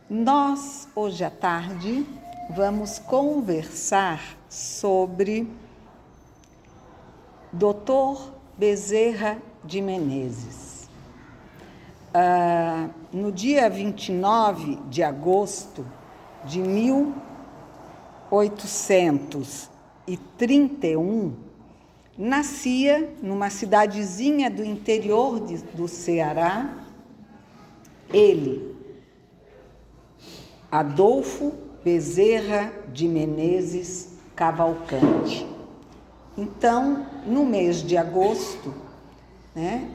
Nós, hoje à tarde, vamos conversar sobre Dr. Bezerra de Menezes. No dia 29 de agosto de 1831, nascia numa cidadezinha do interior do Ceará, ele, Adolfo Bezerra de Menezes Cavalcante. Então, no mês de agosto,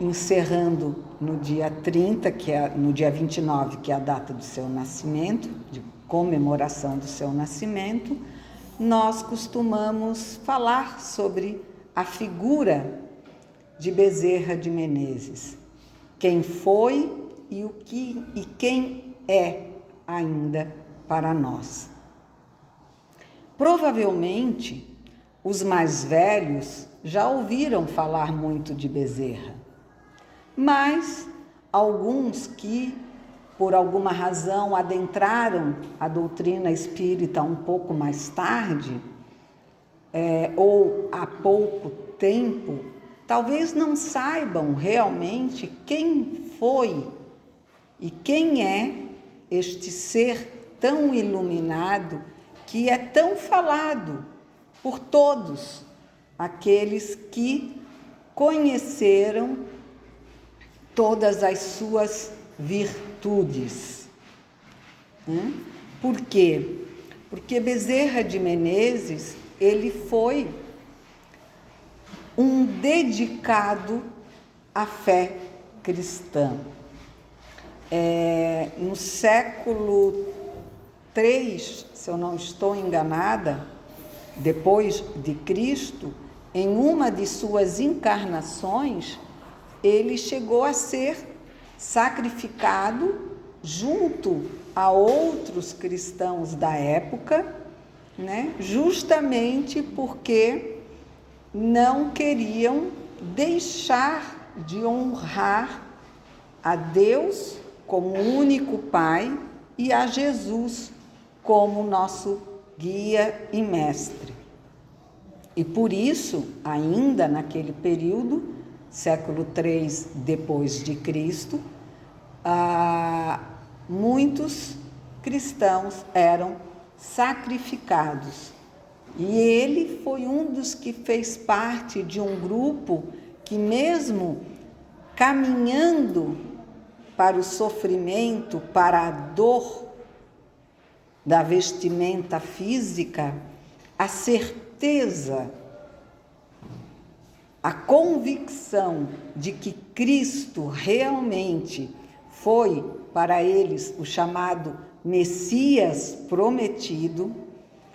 encerrando no dia 30, no dia 29, que é a data do seu nascimento, de comemoração do seu nascimento, nós costumamos falar sobre a figura de Bezerra de Menezes, quem foi e quem é ainda para nós. Provavelmente, os mais velhos já ouviram falar muito de Bezerra, mas alguns que, por alguma razão, adentraram a doutrina espírita um pouco mais tarde, ou há pouco tempo, talvez não saibam realmente quem foi e quem é este ser tão iluminado que é tão falado por todos aqueles que conheceram todas as suas virtudes. Por quê? Porque Bezerra de Menezes, ele foi um dedicado à fé cristã. No século III, se eu não estou enganada, depois de Cristo, em uma de suas encarnações, ele chegou a ser sacrificado junto a outros cristãos da época, justamente porque não queriam deixar de honrar a Deus como único Pai e a Jesus como nosso guia e mestre. E por isso, ainda naquele período, século III depois de Cristo, muitos cristãos eram sacrificados. E ele foi um dos que fez parte de um grupo que, mesmo caminhando para o sofrimento, para a dor da vestimenta física, a certeza, a convicção de que Cristo realmente foi para eles o chamado Messias prometido,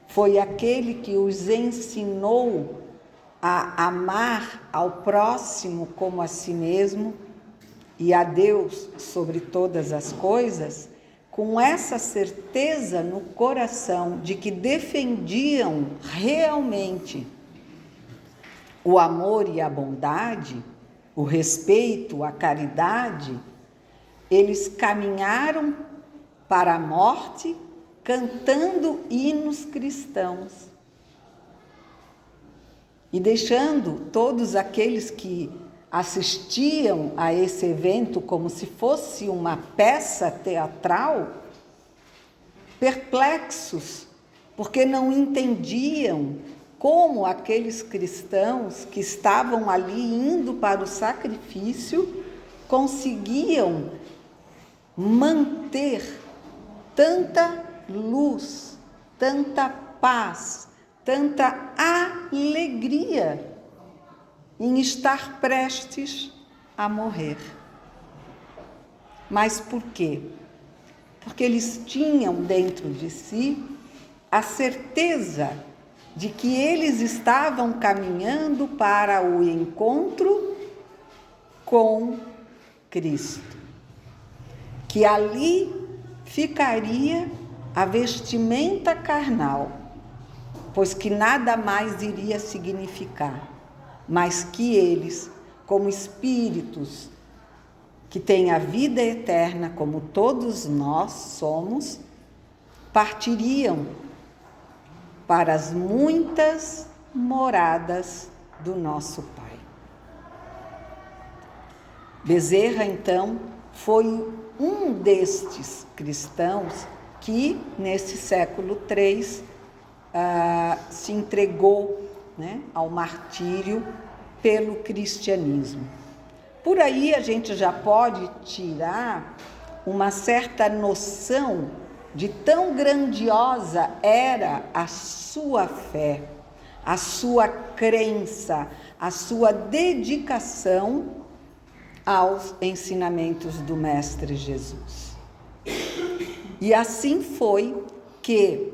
foi aquele que os ensinou a amar ao próximo como a si mesmo e a Deus sobre todas as coisas. Com essa certeza no coração de que defendiam realmente o amor e a bondade, o respeito, a caridade, eles caminharam para a morte cantando hinos cristãos e deixando todos aqueles que assistiam a esse evento como se fosse uma peça teatral, perplexos, porque não entendiam como aqueles cristãos que estavam ali indo para o sacrifício conseguiam manter tanta luz, tanta paz, tanta alegria em estar prestes a morrer. Mas por quê? Porque eles tinham dentro de si a certeza de que eles estavam caminhando para o encontro com Cristo, que ali ficaria a vestimenta carnal, pois que nada mais iria significar, mas que eles, como espíritos que têm a vida eterna, como todos nós somos, partiriam para as muitas moradas do nosso Pai. Bezerra, então, foi um destes cristãos que, nesse século III, se entregou, né, ao martírio pelo cristianismo. Por aí a gente já pode tirar uma certa noção de tão grandiosa era a sua fé, a sua crença, a sua dedicação aos ensinamentos do Mestre Jesus. E assim foi que,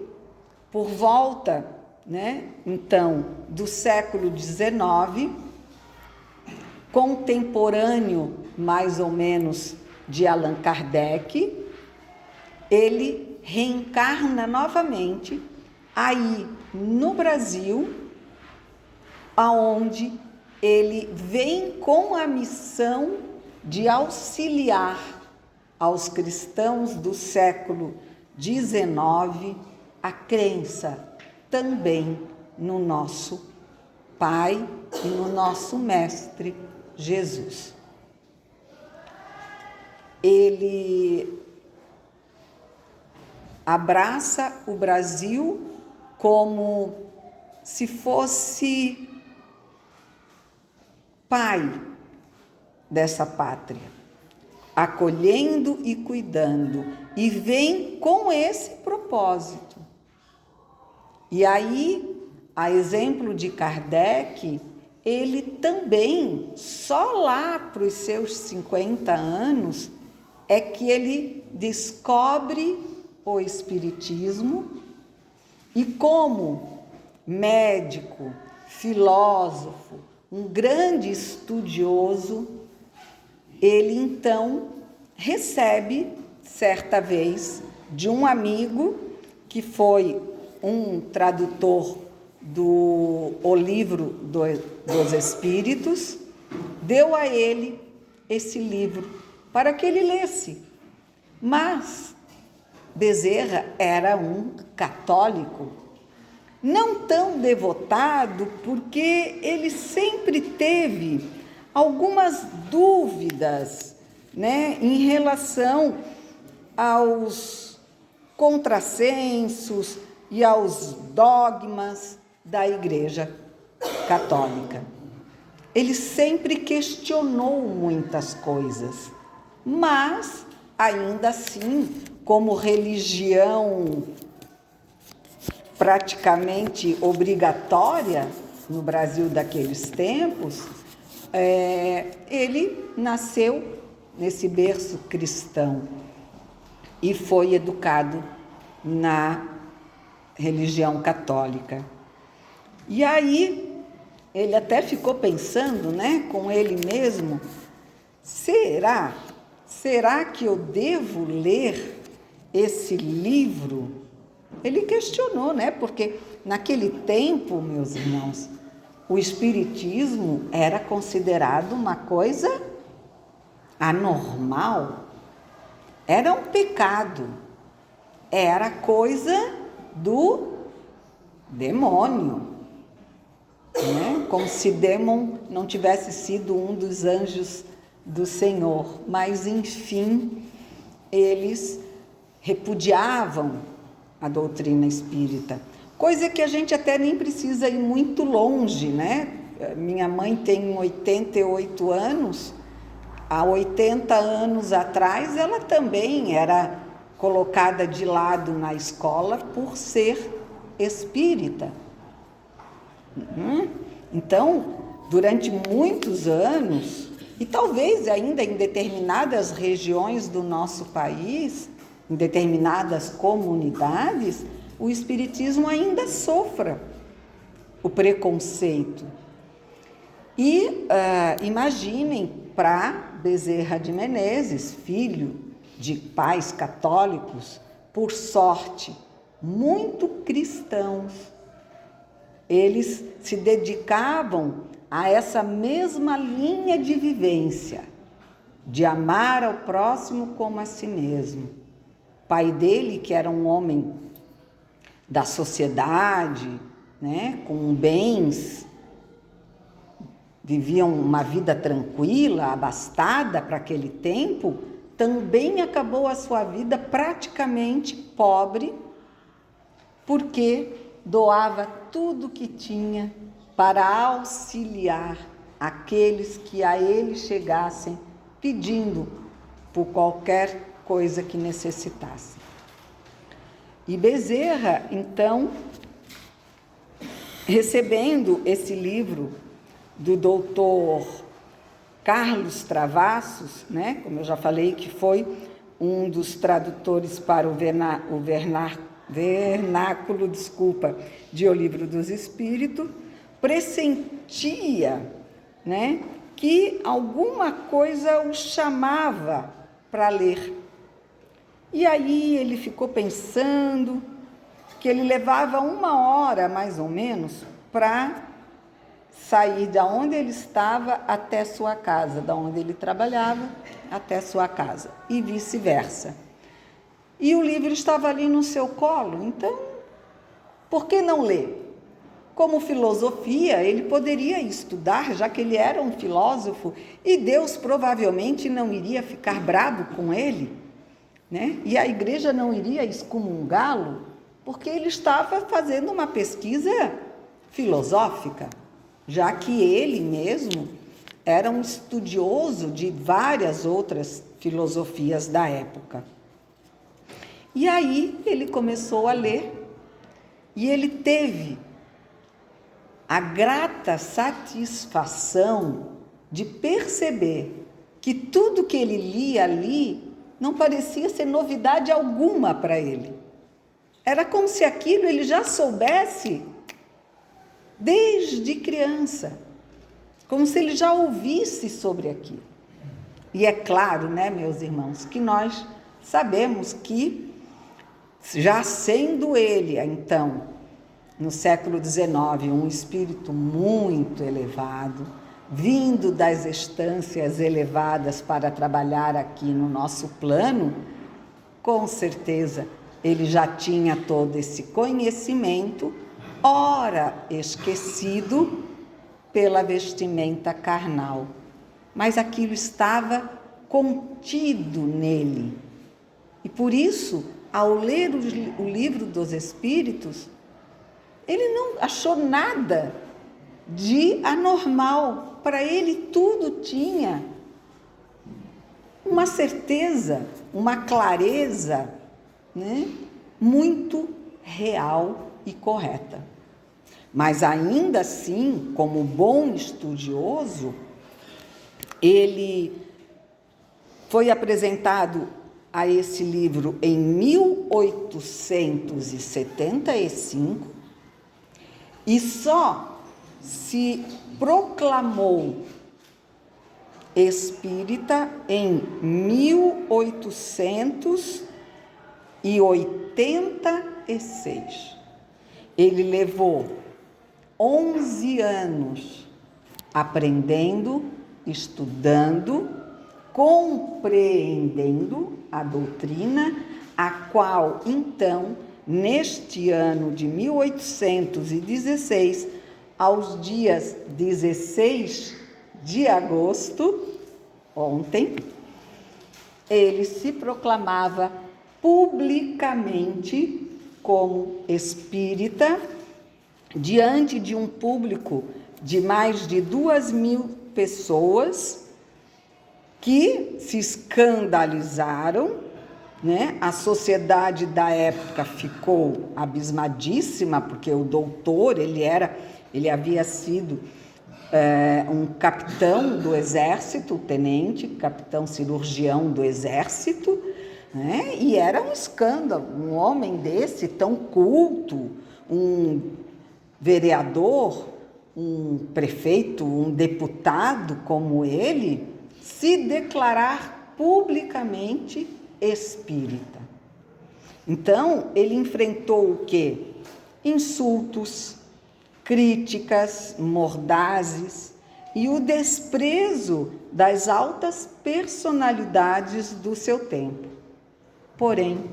por volta, né, então, do século XIX, contemporâneo mais ou menos de Allan Kardec, ele reencarna novamente aí no Brasil, aonde ele vem com a missão de auxiliar aos cristãos do século XIX a crença também no nosso Pai e no nosso Mestre Jesus. Ele abraça o Brasil como se fosse pai dessa pátria, acolhendo e cuidando, e vem com esse propósito. E aí, a exemplo de Kardec, ele também, só lá para os seus 50 anos, é que ele descobre o Espiritismo e, como médico, filósofo, um grande estudioso, ele então recebe, certa vez, de um amigo que foi um tradutor O Livro dos Espíritos, deu a ele esse livro para que ele lesse. Mas Bezerra era um católico, não tão devotado, porque ele sempre teve algumas dúvidas, né, em relação aos contrassensos e aos dogmas da Igreja Católica. Ele sempre questionou muitas coisas, mas, ainda assim, como religião praticamente obrigatória no Brasil daqueles tempos, ele nasceu nesse berço cristão e foi educado na religião católica. E aí ele até ficou pensando, né, com ele mesmo, será que eu devo ler esse livro? Ele questionou, né, porque naquele tempo, meus irmãos, o espiritismo era considerado uma coisa anormal, era um pecado, era coisa do demônio, né? Como se Dêmon não tivesse sido um dos anjos do Senhor, mas enfim, eles repudiavam a doutrina espírita, coisa que a gente até nem precisa ir muito longe, né? Minha mãe tem 88 anos, há 80 anos atrás ela também era colocada de lado na escola por ser espírita. Então, durante muitos anos, e talvez ainda em determinadas regiões do nosso país, em determinadas comunidades, o espiritismo ainda sofra o preconceito. E imaginem, para Bezerra de Menezes, filho de pais católicos, por sorte, muito cristãos, eles se dedicavam a essa mesma linha de vivência, de amar ao próximo como a si mesmo. O pai dele, que era um homem da sociedade, né, com bens, viviam uma vida tranquila, abastada para aquele tempo, também acabou a sua vida praticamente pobre, porque doava tudo que tinha para auxiliar aqueles que a ele chegassem pedindo por qualquer coisa que necessitassem. E Bezerra, então, recebendo esse livro do doutor Carlos Travassos, né, como eu já falei, que foi um dos tradutores para o vernáculo, de O Livro dos Espíritos, pressentia, né, que alguma coisa o chamava para ler. E aí ele ficou pensando que ele levava 1 hora, mais ou menos, para sair da onde ele estava até sua casa, da onde ele trabalhava até sua casa, e vice-versa. E o livro estava ali no seu colo, então, por que não ler? Como filosofia, ele poderia estudar, já que ele era um filósofo, e Deus provavelmente não iria ficar bravo com ele, né? E a igreja não iria excomungá-lo, porque ele estava fazendo uma pesquisa filosófica, já que ele mesmo era um estudioso de várias outras filosofias da época. E aí ele começou a ler, e ele teve a grata satisfação de perceber que tudo que ele lia ali não parecia ser novidade alguma para ele. Era como se aquilo ele já soubesse desde criança, como se ele já ouvisse sobre aquilo. E é claro, né, meus irmãos, que nós sabemos que, já sendo ele, então, no século XIX, um espírito muito elevado, vindo das estâncias elevadas para trabalhar aqui no nosso plano, com certeza ele já tinha todo esse conhecimento, ora esquecido pela vestimenta carnal, mas aquilo estava contido nele. E por isso, ao ler o Livro dos Espíritos, ele não achou nada de anormal. Para ele tudo tinha uma certeza, uma clareza, né, muito real e correta. Mas ainda assim, como bom estudioso, ele foi apresentado a esse livro em 1875 e só se proclamou espírita em 1886. Ele levou 11 anos aprendendo, estudando, compreendendo a doutrina, a qual, então, neste ano de 1816, aos dias 16 de agosto, ontem, ele se proclamava publicamente como espírita, diante de um público de mais de 2.000 pessoas que se escandalizaram, né? A sociedade da época ficou abismadíssima, porque o doutor, ele havia sido um capitão do exército, tenente, capitão cirurgião do exército, né? E era um escândalo, um homem desse tão culto, um vereador, um prefeito, um deputado como ele, se declarar publicamente espírita. Então, ele enfrentou o quê? Insultos, críticas mordazes e o desprezo das altas personalidades do seu tempo. Porém,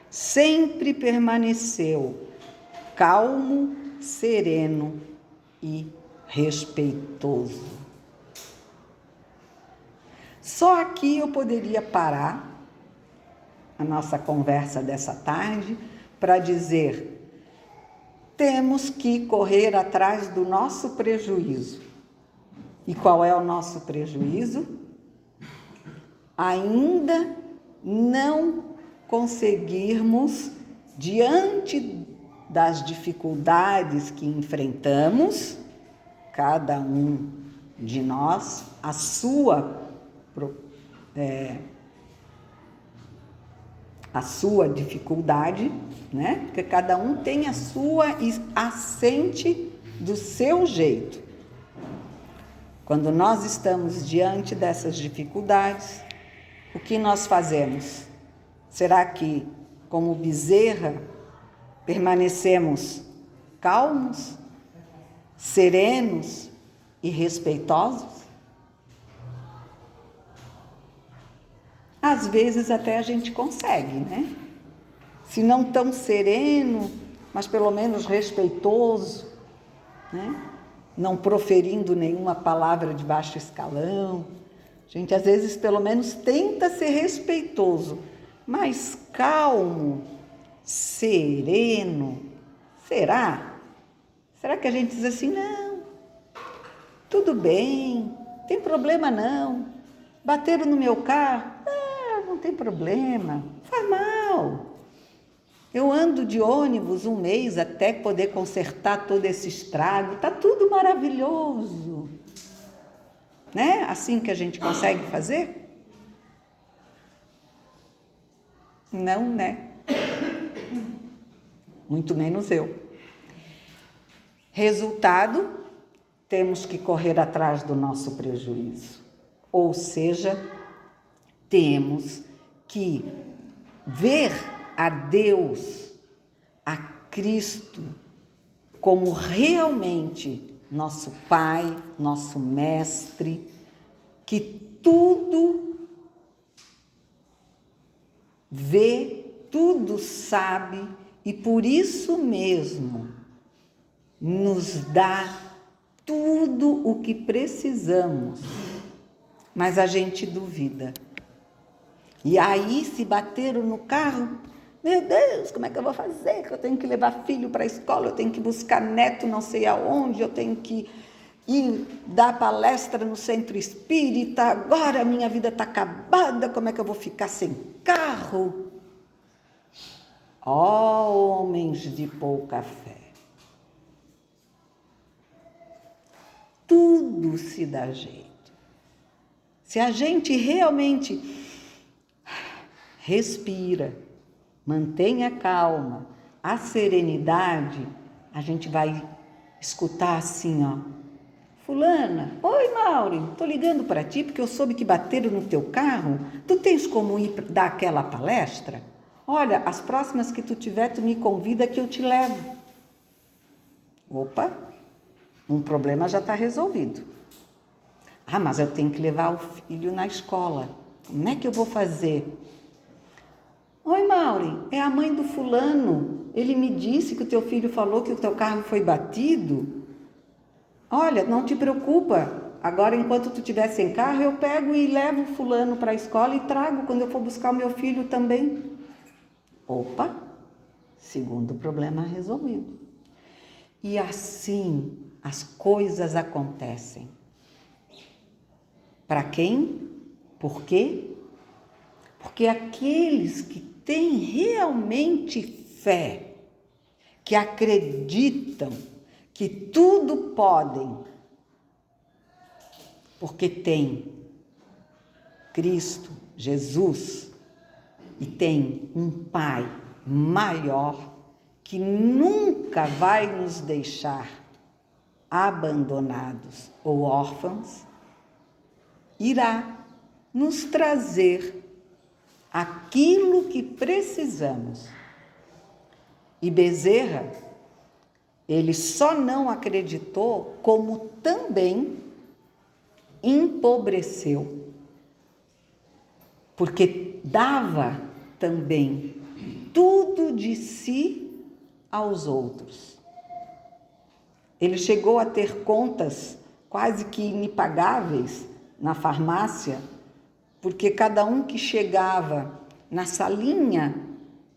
sempre permaneceu calmo, sereno e respeitoso. Só aqui eu poderia parar a nossa conversa dessa tarde para dizer: temos que correr atrás do nosso prejuízo. E qual é o nosso prejuízo? Ainda não conseguirmos, diante das dificuldades que enfrentamos, cada um de nós, a sua dificuldade, né? Porque cada um tem a sua e assente do seu jeito. Quando nós estamos diante dessas dificuldades, o que nós fazemos? Será que, como Bezerra, permanecemos calmos, serenos e respeitosos? Às vezes até a gente consegue, né? Se não tão sereno, mas pelo menos respeitoso, né? Não proferindo nenhuma palavra de baixo escalão. A gente às vezes pelo menos tenta ser respeitoso, mas calmo, sereno. Será? Será que a gente diz assim, não, tudo bem, não tem problema não, bateram no meu carro, não tem problema, faz mal. Eu ando de ônibus 1 mês até poder consertar todo esse estrago, tá tudo maravilhoso. Né? Assim que a gente consegue fazer? Não, né? Muito menos eu. Resultado, temos que correr atrás do nosso prejuízo. Ou seja, temos que ver a Deus, a Cristo, como realmente nosso Pai, nosso Mestre, que tudo vê, tudo sabe e por isso mesmo nos dá tudo o que precisamos, mas a gente duvida. E aí, se bateram no carro, meu Deus, como é que eu vou fazer? Eu tenho que levar filho para a escola, eu tenho que buscar neto não sei aonde, eu tenho que ir dar palestra no centro espírita, agora a minha vida está acabada, como é que eu vou ficar sem carro? Ó, homens de pouca fé! Tudo se dá jeito. Se a gente realmente respira, mantenha calma, a serenidade, a gente vai escutar assim, ó. Fulana, oi Mauri, tô ligando para ti porque eu soube que bateram no teu carro. Tu tens como ir dar aquela palestra? Olha, as próximas que tu tiver, tu me convida que eu te levo. Opa, um problema já está resolvido. Ah, mas eu tenho que levar o filho na escola. Como é que eu vou fazer? Oi, Mauri, é a mãe do fulano. Ele me disse que o teu filho falou que o teu carro foi batido. Olha, não te preocupa. Agora, enquanto tu estiver sem carro, eu pego e levo o fulano para a escola e trago quando eu for buscar o meu filho também. Opa, segundo problema resolvido. E assim as coisas acontecem. Para quem? Por quê? Porque aqueles que têm realmente fé, que acreditam que tudo podem, porque tem Cristo, Jesus, e tem um Pai maior que nunca vai nos deixar abandonados ou órfãos, irá nos trazer aquilo que precisamos. E Bezerra, ele só não acreditou, como também empobreceu, porque dava também tudo de si aos outros. Ele chegou a ter contas quase que impagáveis na farmácia, porque cada um que chegava na salinha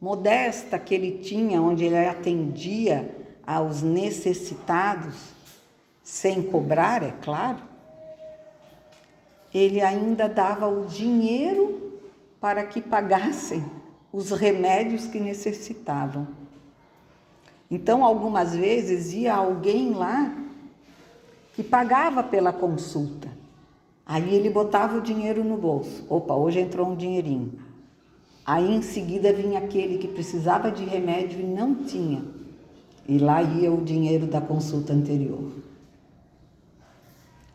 modesta que ele tinha, onde ele atendia aos necessitados, sem cobrar, é claro, ele ainda dava o dinheiro para que pagassem os remédios que necessitavam. Então, algumas vezes ia alguém lá que pagava pela consulta. Aí ele botava o dinheiro no bolso. Opa, hoje entrou um dinheirinho. Aí em seguida vinha aquele que precisava de remédio e não tinha. E lá ia o dinheiro da consulta anterior.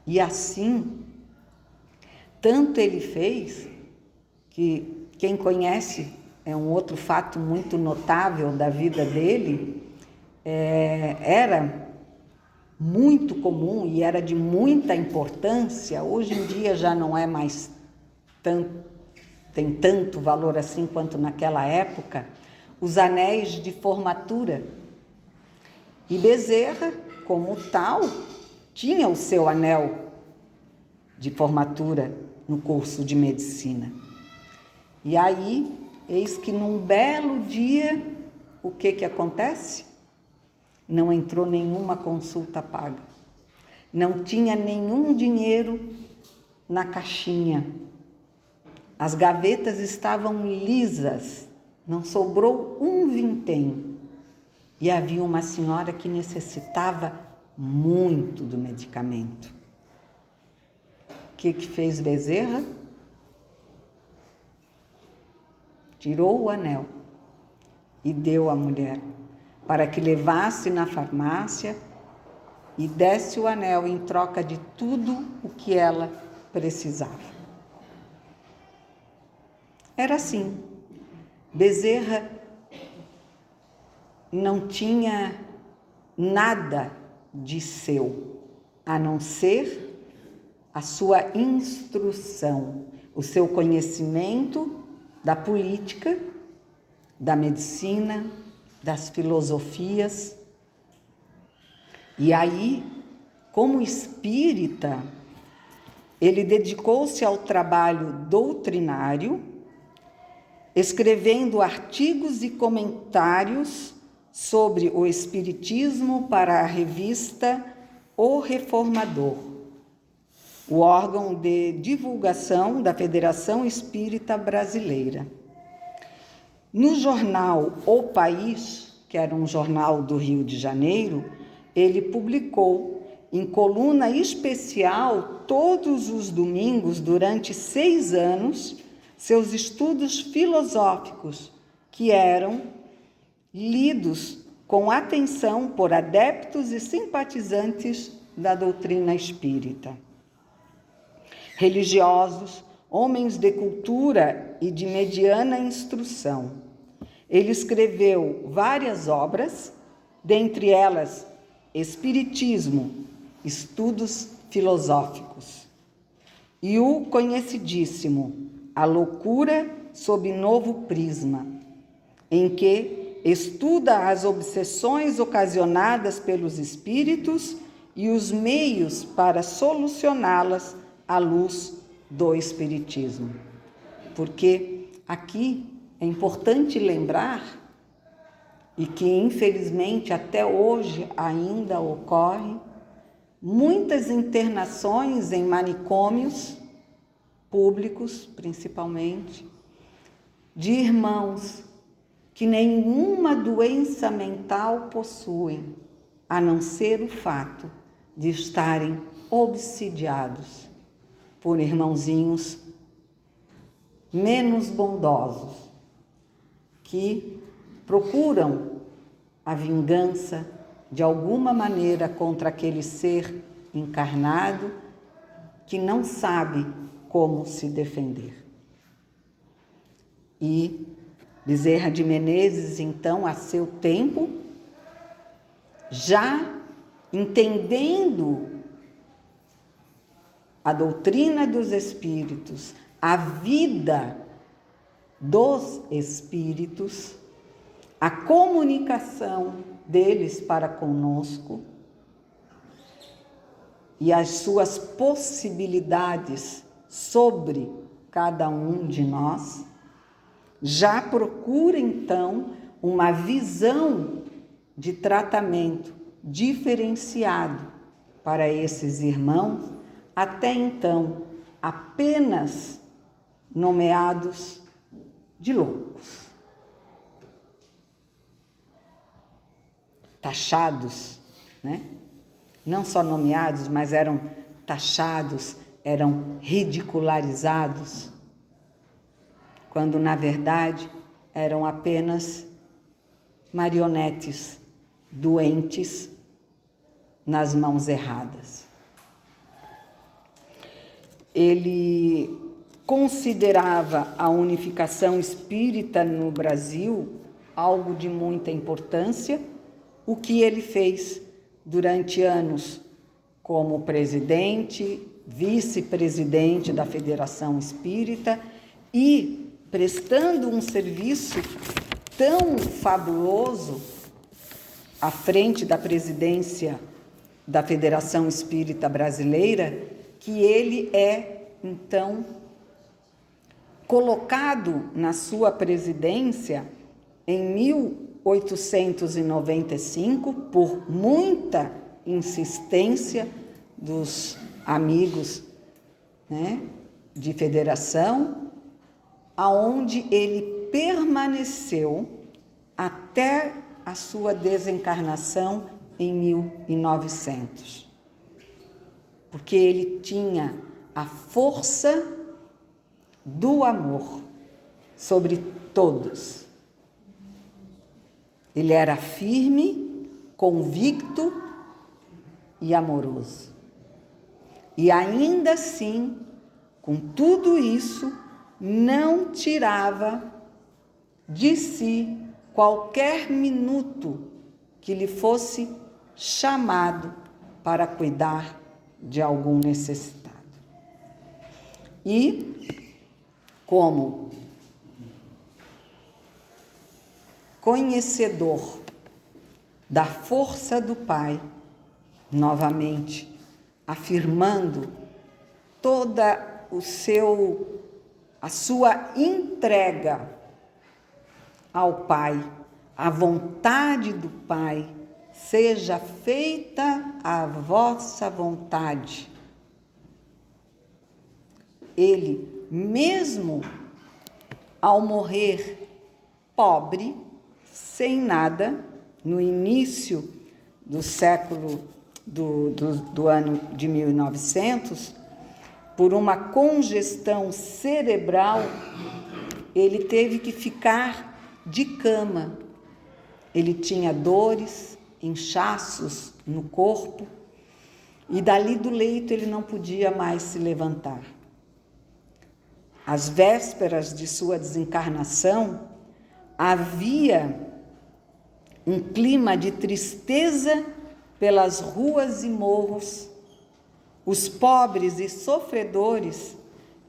E assim, tanto ele fez que quem conhece, é um outro fato muito notável da vida dele, era muito comum e era de muita importância, hoje em dia já não é mais tem tanto valor assim quanto naquela época, os anéis de formatura. E Bezerra, como tal, tinha o seu anel de formatura no curso de medicina. E aí, eis que num belo dia, o que acontece? Não entrou nenhuma consulta paga. Não tinha nenhum dinheiro na caixinha. As gavetas estavam lisas, não sobrou um vintém. E havia uma senhora que necessitava muito do medicamento. O que fez Bezerra? Tirou o anel e deu à mulher, para que levasse na farmácia e desse o anel em troca de tudo o que ela precisava. Era assim. Bezerra não tinha nada de seu, a não ser a sua instrução, o seu conhecimento da política, da medicina, das filosofias. E aí, como espírita, ele dedicou-se ao trabalho doutrinário, escrevendo artigos e comentários sobre o espiritismo para a revista O Reformador, o órgão de divulgação da Federação Espírita Brasileira. No jornal O País, que era um jornal do Rio de Janeiro, ele publicou em coluna especial todos os domingos, durante 6 anos, seus estudos filosóficos, que eram lidos com atenção por adeptos e simpatizantes da doutrina espírita. Religiosos, homens de cultura e de mediana instrução. Ele escreveu várias obras, dentre elas Espiritismo, Estudos Filosóficos, e o conhecidíssimo A Loucura sob Novo Prisma, em que estuda as obsessões ocasionadas pelos espíritos e os meios para solucioná-las à luz do Espiritismo. Porque aqui é importante lembrar, e que infelizmente até hoje ainda ocorre, muitas internações em manicômios públicos, principalmente, de irmãos que nenhuma doença mental possuem, a não ser o fato de estarem obsidiados por irmãozinhos menos bondosos, que procuram a vingança de alguma maneira contra aquele ser encarnado que não sabe como se defender. E Bezerra de Menezes, então, a seu tempo, já entendendo a doutrina dos espíritos, a vida dos espíritos, a comunicação deles para conosco e as suas possibilidades sobre cada um de nós, já procura então uma visão de tratamento diferenciado para esses irmãos, até então apenas nomeados de loucos, taxados, né? Não só nomeados, mas eram taxados, eram ridicularizados, quando na verdade eram apenas marionetes doentes nas mãos erradas. Ele considerava a unificação espírita no Brasil algo de muita importância, o que ele fez durante anos como presidente, vice-presidente da Federação Espírita e prestando um serviço tão fabuloso à frente da presidência da Federação Espírita Brasileira, que ele é, então, colocado na sua presidência em 1895 por muita insistência dos amigos, né, de federação, aonde ele permaneceu até a sua desencarnação em 1900. Porque ele tinha a força do amor sobre todos. Ele era firme, convicto e amoroso. E ainda assim, com tudo isso, não tirava de si qualquer minuto que lhe fosse chamado para cuidar de algum necessitado. E, como conhecedor da força do Pai, novamente afirmando toda a sua entrega ao Pai, a vontade do Pai, seja feita a vossa vontade. Ele, mesmo ao morrer pobre, sem nada, no início do século do ano de 1900, por uma congestão cerebral, ele teve que ficar de cama. Ele tinha dores, inchaços no corpo, e dali do leito ele não podia mais se levantar. Às vésperas de sua desencarnação, havia um clima de tristeza pelas ruas e morros. Os pobres e sofredores,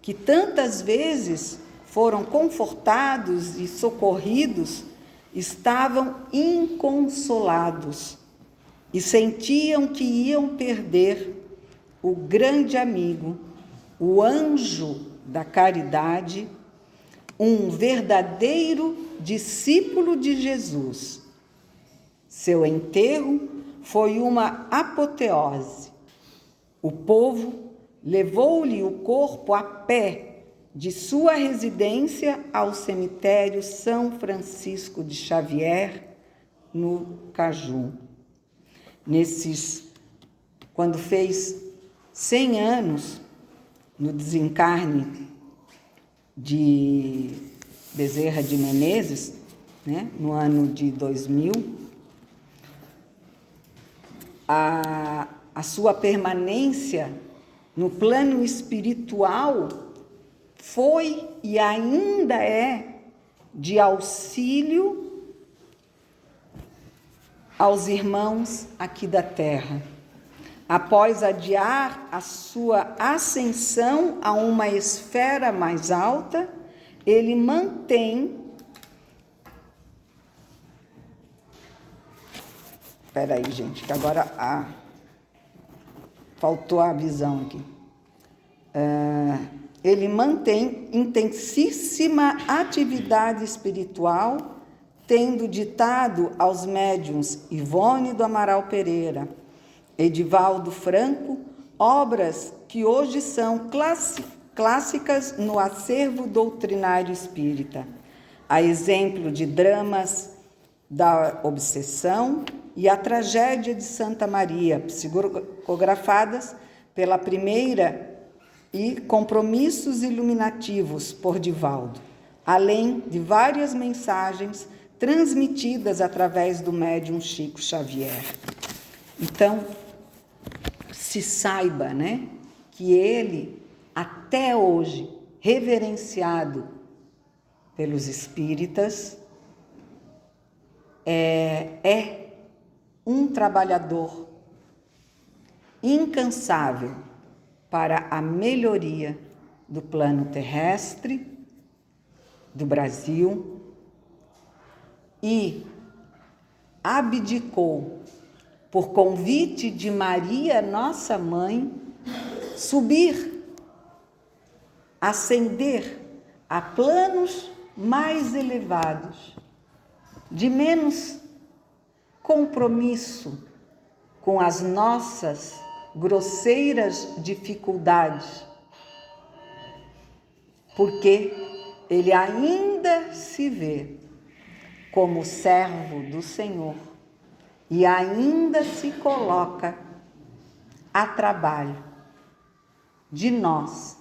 que tantas vezes foram confortados e socorridos, estavam inconsolados e sentiam que iam perder o grande amigo, o anjo da caridade, um verdadeiro discípulo de Jesus. Seu enterro foi uma apoteose. O povo levou-lhe o corpo a pé de sua residência ao cemitério São Francisco de Xavier, no Caju. Quando fez 100 anos, no desencarne de Bezerra de Menezes, né, no ano de 2000, a sua permanência no plano espiritual foi e ainda é de auxílio aos irmãos aqui da Terra. Após adiar a sua ascensão a uma esfera mais alta, ele mantém Espera aí, gente, que agora faltou a visão aqui. Ele mantém intensíssima atividade espiritual, tendo ditado aos médiuns Ivone do Amaral Pereira, Edivaldo Franco, obras que hoje são clássicas no acervo doutrinário espírita, a exemplo de dramas da obsessão e a tragédia de Santa Maria, psicografadas pela primeira, e compromissos iluminativos por Divaldo, além de várias mensagens transmitidas através do médium Chico Xavier. Então, se saiba, né, que ele, até hoje, reverenciado pelos espíritas, é um trabalhador incansável para a melhoria do plano terrestre, do Brasil, e abdicou, por convite de Maria, nossa mãe, subir, ascender a planos mais elevados, de menos compromisso com as nossas grosseiras dificuldades, porque ele ainda se vê como servo do Senhor e ainda se coloca a trabalho de nós,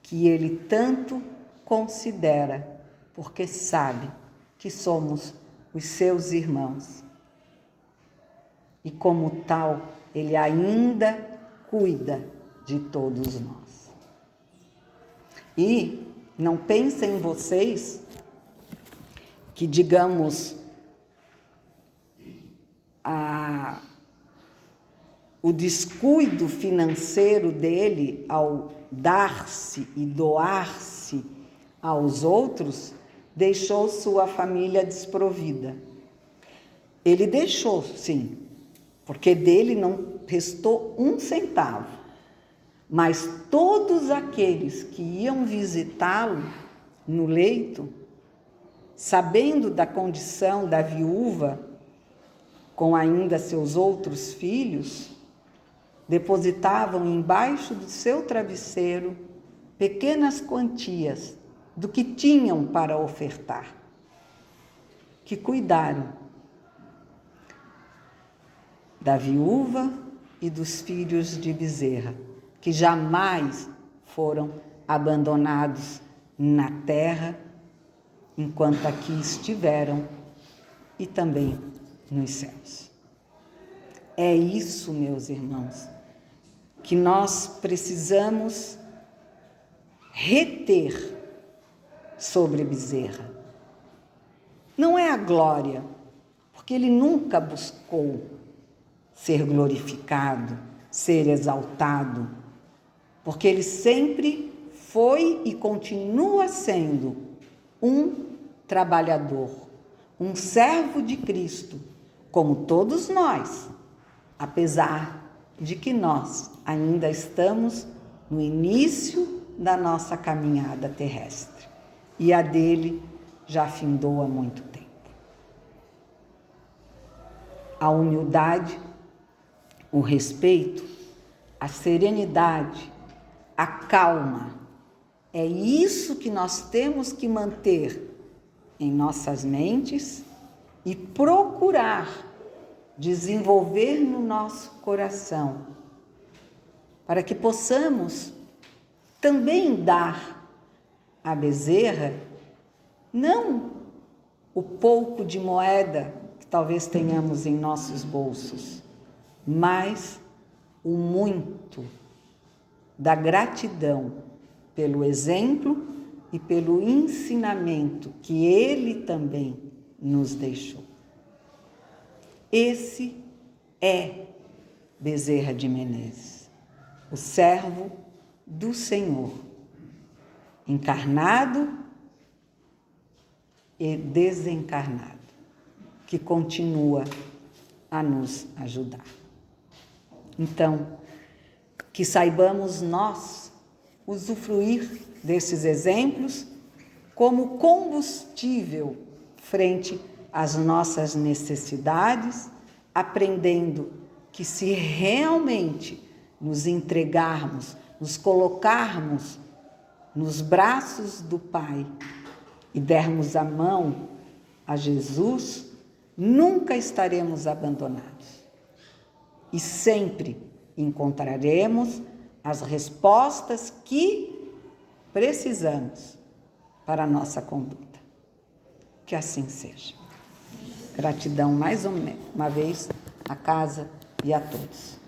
que ele tanto considera, porque sabe que somos os seus irmãos. E como tal, ele ainda cuida de todos nós. E não pensem vocês que, digamos, o descuido financeiro dele ao dar-se e doar-se aos outros deixou sua família desprovida. Ele deixou, sim, porque dele não restou um centavo, mas todos aqueles que iam visitá-lo no leito, sabendo da condição da viúva, com ainda seus outros filhos, depositavam embaixo do seu travesseiro pequenas quantias do que tinham para ofertar, que cuidaram da viúva e dos filhos de Bezerra, que jamais foram abandonados na terra, enquanto aqui estiveram, e também nos céus. É isso, meus irmãos, que nós precisamos reter sobre Bezerra. Não é a glória, porque ele nunca buscou ser glorificado, ser exaltado, porque ele sempre foi e continua sendo um trabalhador, um servo de Cristo, como todos nós, apesar de que nós ainda estamos no início da nossa caminhada terrestre, e a dele já findou há muito tempo. A humildade, o respeito, a serenidade, a calma, é isso que nós temos que manter em nossas mentes e procurar desenvolver no nosso coração, para que possamos também dar a Bezerra não o pouco de moeda que talvez tenhamos em nossos bolsos, mas o muito da gratidão pelo exemplo e pelo ensinamento que ele também nos deixou. Esse é Bezerra de Menezes, o servo do Senhor, encarnado e desencarnado, que continua a nos ajudar. Então, que saibamos nós usufruir desses exemplos como combustível frente às nossas necessidades, aprendendo que se realmente nos entregarmos, nos colocarmos nos braços do Pai e dermos a mão a Jesus, nunca estaremos abandonados e sempre encontraremos as respostas que precisamos para a nossa conduta. Que assim seja. Gratidão mais uma vez à casa e a todos.